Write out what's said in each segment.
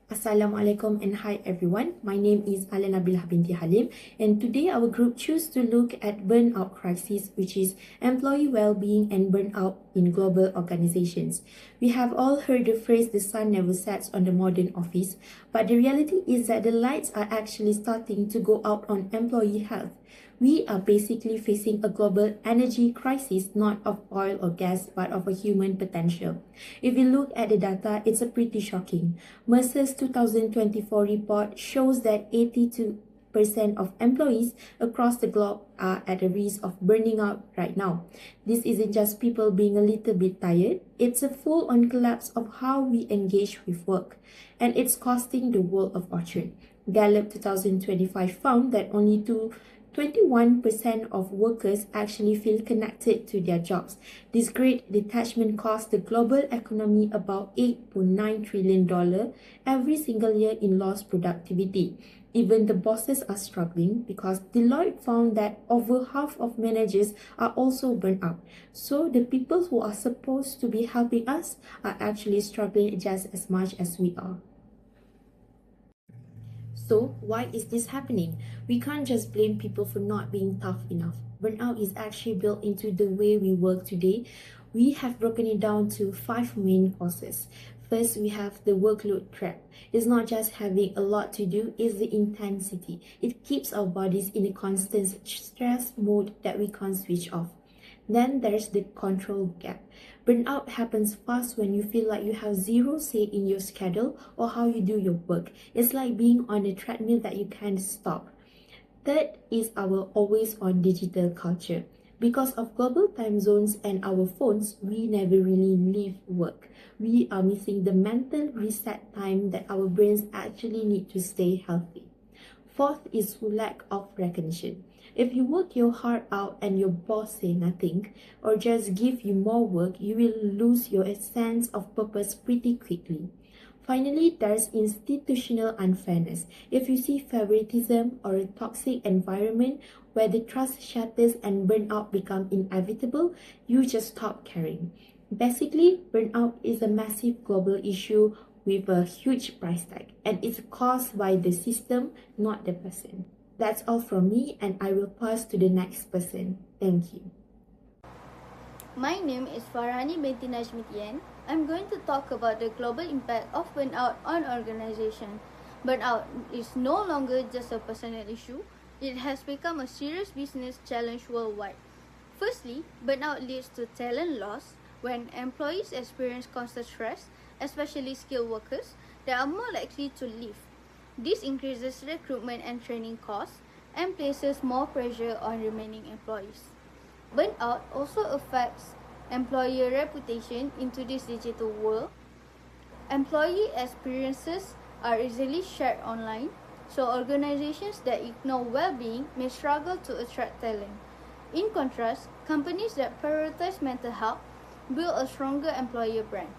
Assalamualaikum and hi everyone. My name is Alana Bilha binti Halim, and today our group choose to look at burnout crisis, which is employee well-being and burnout in global organizations. We have all heard the phrase "the sun never sets on the modern office," but the reality is that the lights are actually starting to go out on employee health. We are basically facing a global energy crisis, not of oil or gas, but of a human potential. If we look at the data, it's a pretty shocking. Mercer's 2024 report shows that 82% of employees across the globe are at a risk of burning out right now. This isn't just people being a little bit tired, it's a full-on collapse of how we engage with work, and it's costing the world a fortune. Gallup 2025 found that only 21% of workers actually feel connected to their jobs. This great detachment costs the global economy about $8.9 trillion every single year in lost productivity. Even the bosses are struggling because Deloitte found that over half of managers are also burnt out. So the people who are supposed to be helping us are actually struggling just as much as we are. So, why is this happening? We can't just blame people for not being tough enough. Burnout is actually built into the way we work today. We have broken it down to 5 main causes. First, we have the workload trap. It's not just having a lot to do, it's the intensity. It keeps our bodies in a constant stress mode that we can't switch off. Then there's the control gap. Burnout happens fast when you feel like you have zero say in your schedule or how you do your work. It's like being on a treadmill that you can't stop. Third is our always-on digital culture. Because of global time zones and our phones, we never really leave work. We are missing the mental reset time that our brains actually need to stay healthy. Fourth is lack of recognition. If you work your heart out and your boss say nothing or just give you more work, you will lose your sense of purpose pretty quickly. Finally, there's institutional unfairness. If you see favoritism or a toxic environment where the trust shatters and burnout become inevitable, you just stop caring. Basically, burnout is a massive global issue with a huge price tag, and it's caused by the system, not the person. That's all from me, and I will pass to the next person. Thank you. My name is Farhani binti Najmitian. I'm going to talk about the global impact of burnout on organization. Burnout is no longer just a personal issue. It has become a serious business challenge worldwide. Firstly, burnout leads to talent loss. When employees experience constant stress, especially skilled workers, they are more likely to leave. This increases recruitment and training costs and places more pressure on remaining employees. Burnout also affects employer reputation in today's digital world. Employee experiences are easily shared online, so organizations that ignore well-being may struggle to attract talent. In contrast, companies that prioritize mental health build a stronger employer brand.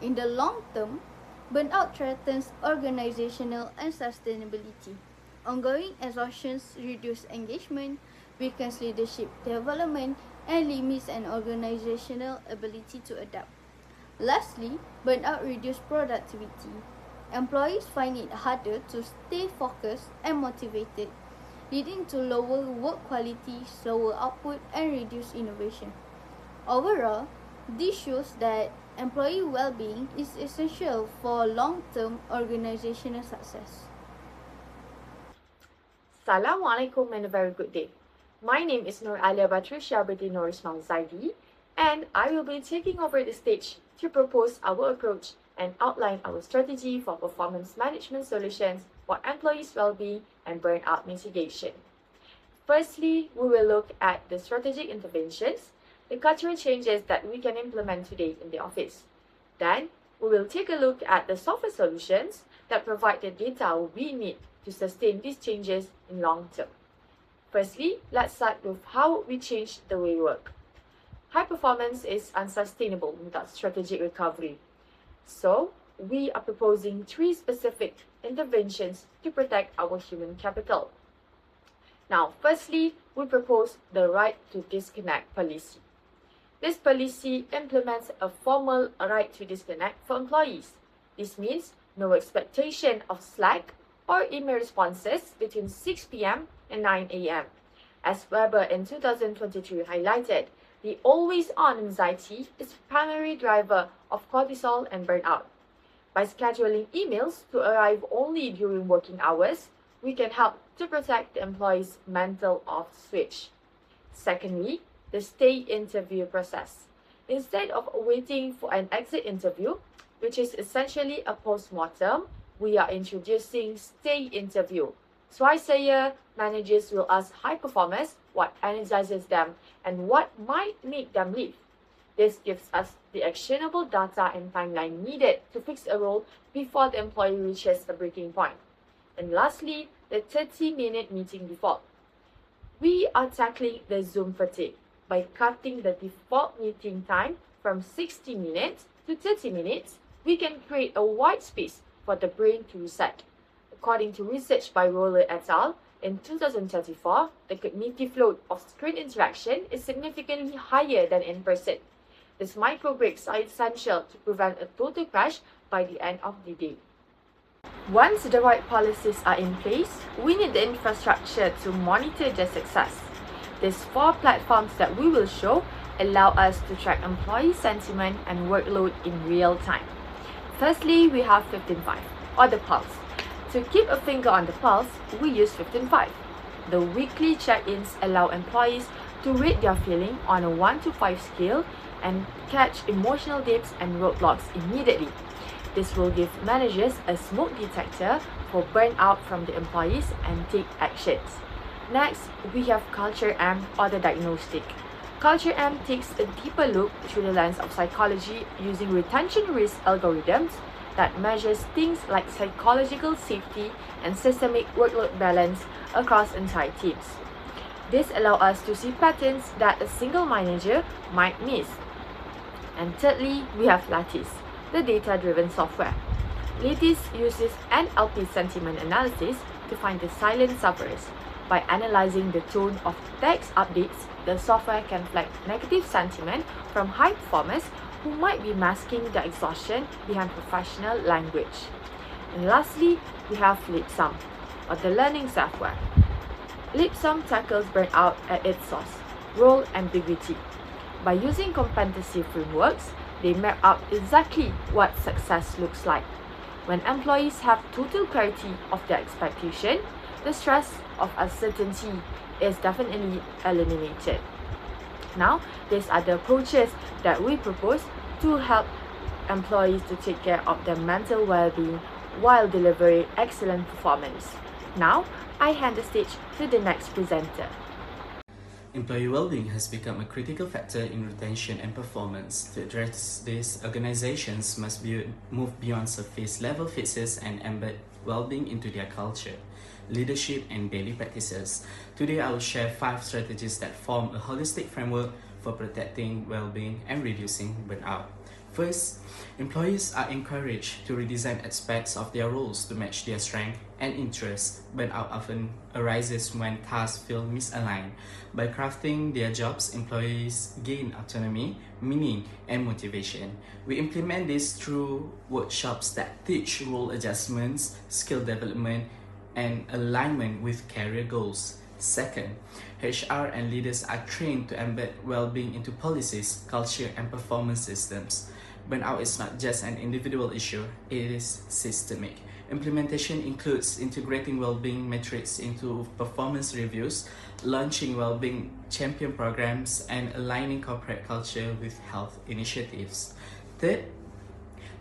In the long term, burnout threatens organizational and sustainability. Ongoing exhaustion reduces engagement, weakens leadership development, and limits an organizational ability to adapt. Lastly, burnout reduces productivity. Employees find it harder to stay focused and motivated, leading to lower work quality, slower output, and reduced innovation. Overall, this shows that employee well-being is essential for long-term organizational success. Assalamualaikum and a very good day. My name is Nur Alia Batrisha binti Nur Ismail Zaidi, and I will be taking over the stage to propose our approach and outline our strategy for performance management solutions for employees' well-being and burnout mitigation. Firstly, we will look at the strategic interventions, the cultural changes that we can implement today in the office. Then, we will take a look at the software solutions that provide the data we need to sustain these changes in long term. Firstly, let's start with how we change the way we work. High performance is unsustainable without strategic recovery. So, we are proposing 3 specific interventions to protect our human capital. Now, firstly, we propose the right to disconnect policy. This policy implements a formal right to disconnect for employees. This means no expectation of Slack or email responses between 6 p.m. and 9 a.m. As Weber in 2023 highlighted, the always-on anxiety is the primary driver of cortisol and burnout. By scheduling emails to arrive only during working hours, we can help to protect the employee's mental off switch. Secondly, the stay interview process. Instead of waiting for an exit interview, which is essentially a post-mortem, we are introducing stay interview. Twice a year, managers will ask high performers what energizes them and what might make them leave. This gives us the actionable data and timeline needed to fix a role before the employee reaches a breaking point. And lastly, the 30-minute meeting default. We are tackling the Zoom fatigue by cutting the default meeting time from 60 minutes to 30 minutes. We can create a white space for the brain to reset. According to research by Roller et al., in 2034, the cognitive load of screen interaction is significantly higher than in person. These micro breaks are essential to prevent a total crash by the end of the day. Once the right policies are in place, we need the infrastructure to monitor their success. These 4 platforms that we will show allow us to track employee sentiment and workload in real time. Firstly, we have 15.5, or the pulse. To keep a finger on the pulse, we use 15.5. The weekly check-ins allow employees to rate their feeling on a 1 to 5 scale and catch emotional dips and roadblocks immediately. This will give managers a smoke detector for burnout from the employees and take actions. Next, we have Culture M, or the diagnostic. Culture M takes a deeper look through the lens of psychology using retention risk algorithms that measures things like psychological safety and systemic workload balance across entire teams. This allows us to see patterns that a single manager might miss. And thirdly, we have Lattice, the data-driven software. Lattice uses NLP sentiment analysis to find the silent sufferers. By analyzing the tone of text updates, the software can flag negative sentiment from high performers who might be masking their exhaustion behind professional language. And lastly, we have LipSum, or the learning software. LipSum tackles burnout at its source, role ambiguity. By using competency frameworks, they map out exactly what success looks like. When employees have total clarity of their expectation, the stress of uncertainty is definitely eliminated. Now, these are the approaches that we propose to help employees to take care of their mental well-being while delivering excellent performance. Now, I hand the stage to the next presenter. Employee well-being has become a critical factor in retention and performance. To address this, organizations must move beyond surface-level fixes and embed well-being into their culture, leadership, and daily practices. Today, I will share 5 strategies that form a holistic framework for protecting well-being and reducing burnout. First, employees are encouraged to redesign aspects of their roles to match their strengths and interests. Burnout often arises when tasks feel misaligned. By crafting their jobs, employees gain autonomy, meaning, and motivation. We implement this through workshops that teach role adjustments, skill development, and alignment with career goals. Second, HR and leaders are trained to embed well-being into policies, culture, and performance systems. Burnout is not just an individual issue, it is systemic. Implementation includes integrating well-being metrics into performance reviews, launching well-being champion programs, and aligning corporate culture with health initiatives. Third,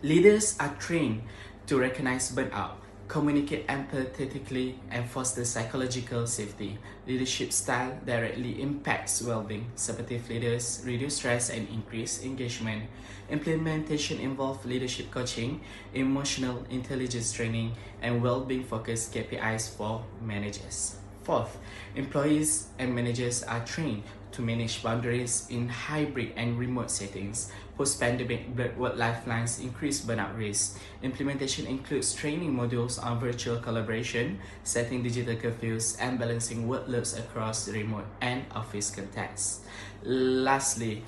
leaders are trained to recognize burnout, communicate empathetically, and foster psychological safety. Leadership style directly impacts well-being. Supportive leaders reduce stress and increase engagement. Implementation involves leadership coaching, emotional intelligence training, and well-being focused KPIs for managers. Fourth, employees and managers are trained to manage boundaries in hybrid and remote settings. Post-pandemic, blurred work lifelines increase burnout risk. Implementation includes training modules on virtual collaboration, setting digital curfews, and balancing workloads across remote and office contexts. Lastly,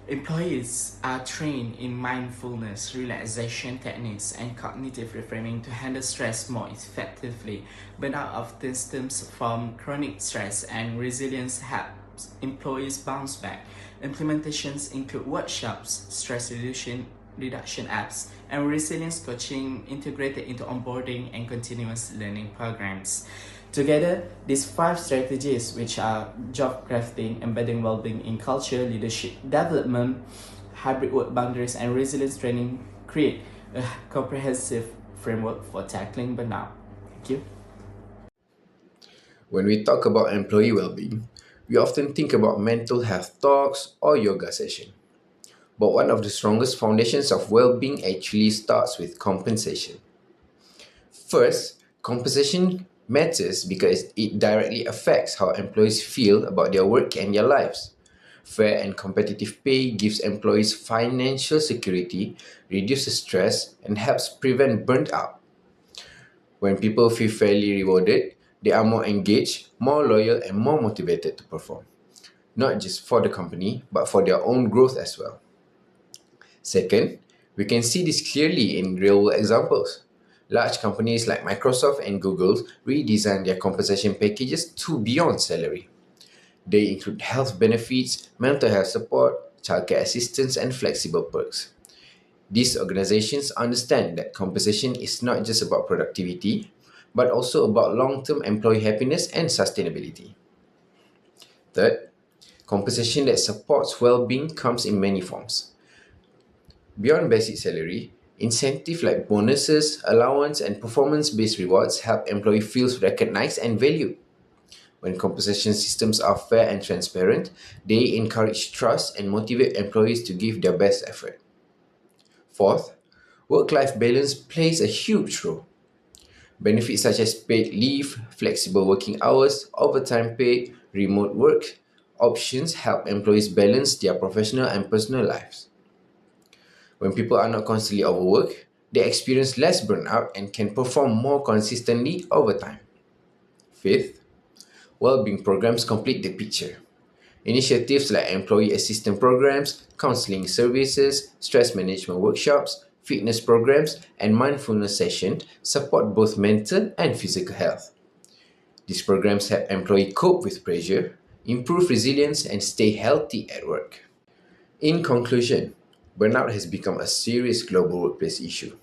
Employees are trained in mindfulness, relaxation techniques, and cognitive reframing to handle stress more effectively. Burnout often stems from chronic stress, and resilience helps employees bounce back. Implementations include workshops, stress reduction apps, and resilience coaching integrated into onboarding and continuous learning programs. Together, these 5 strategies, which are job crafting, embedding well-being in culture, leadership development, hybrid work boundaries, and resilience training, create a comprehensive framework for tackling burnout. Thank you. When we talk about employee well-being, we often think about mental health talks or yoga session. But one of the strongest foundations of well-being actually starts with compensation. First, compensation matters because it directly affects how employees feel about their work and their lives. Fair and competitive pay gives employees financial security, reduces stress, and helps prevent burnt out. When people feel fairly rewarded, they are more engaged, more loyal, and more motivated to perform, not just for the company, but for their own growth as well. Second, we can see this clearly in real-world examples. Large companies like Microsoft and Google redesign their compensation packages to beyond salary. They include health benefits, mental health support, childcare assistance, and flexible perks. These organizations understand that compensation is not just about productivity, but also about long-term employee happiness and sustainability. Third, compensation that supports well-being comes in many forms. Beyond basic salary, incentives like bonuses, allowance, and performance-based rewards help employees feel recognized and valued. When compensation systems are fair and transparent, they encourage trust and motivate employees to give their best effort. Fourth, work-life balance plays a huge role. Benefits such as paid leave, flexible working hours, overtime pay, remote work options help employees balance their professional and personal lives. When people are not constantly overworked, they experience less burnout and can perform more consistently over time. Fifth, well-being programs complete the picture. Initiatives like employee assistance programs, counseling services, stress management workshops, fitness programs, and mindfulness sessions support both mental and physical health. These programs help employees cope with pressure, improve resilience, and stay healthy at work. In conclusion, burnout has become a serious global workplace issue.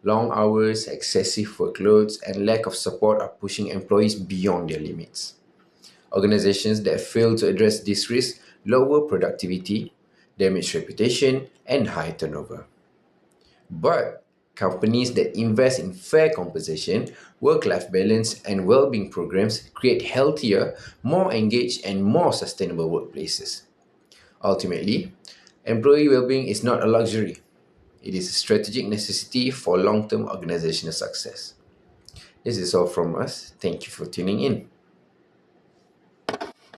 Long hours, excessive workloads, and lack of support are pushing employees beyond their limits. Organizations that fail to address this risk lower productivity, damage reputation, and high turnover. But companies that invest in fair compensation, work-life balance, and well-being programs create healthier, more engaged, and more sustainable workplaces. Ultimately, employee well-being is not a luxury. It is a strategic necessity for long-term organizational success. This is all from us. Thank you for tuning in.